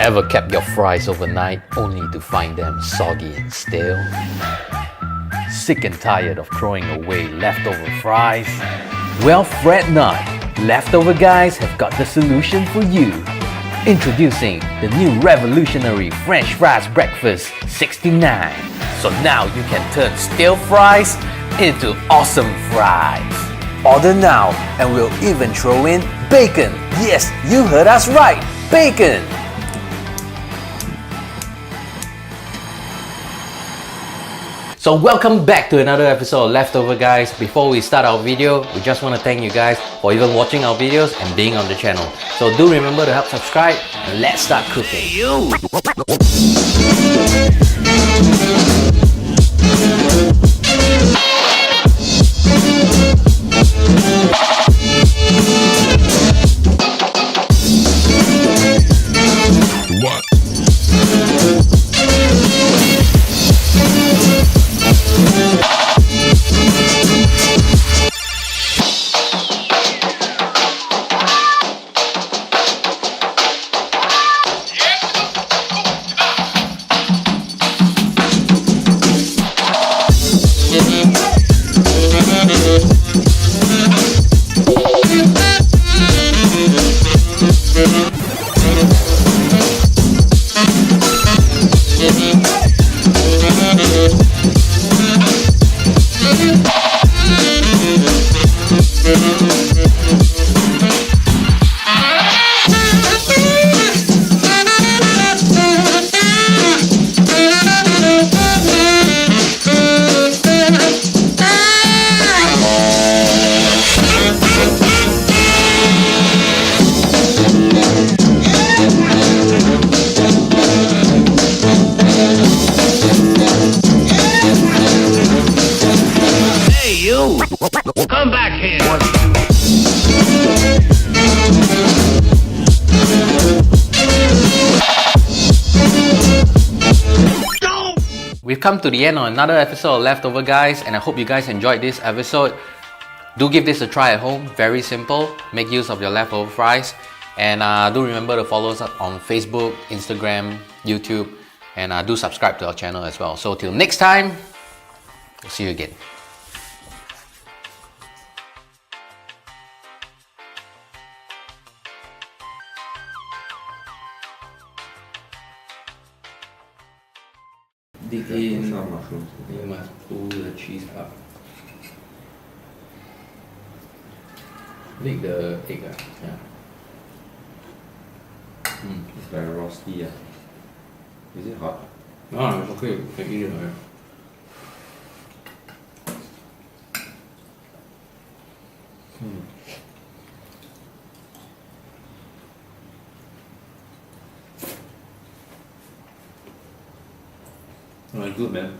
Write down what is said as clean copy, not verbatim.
Ever kept your fries overnight only to find them soggy and stale? Sick and tired of throwing away leftover fries? Well, fret not. Leftover Guys have got the solution for you. Introducing the new revolutionary French Fries Breakfast 69. So now you can turn stale fries into awesome fries. Order now and we'll even throw in bacon. Yes, you heard us right, bacon! So welcome back to another episode of Leftover Guys. Before we start our video, we just want to thank you guys for even watching our videos and being on the channel. So do remember to help subscribe and let's start cooking. Hey, you! What? Come back here! We've come to the end of another episode of Leftover Guys, and I hope you guys enjoyed this episode. Do give this a try at home, very simple. Make use of your leftover fries. And do remember to follow us on Facebook, Instagram, YouTube, and do subscribe to our channel as well. So till next time, we'll see you again. Dig in, you must pull the cheese up. Lick the egg, yeah. It's very rusty. Is it hot? No, it's okay, you can eat it. Oh, good man.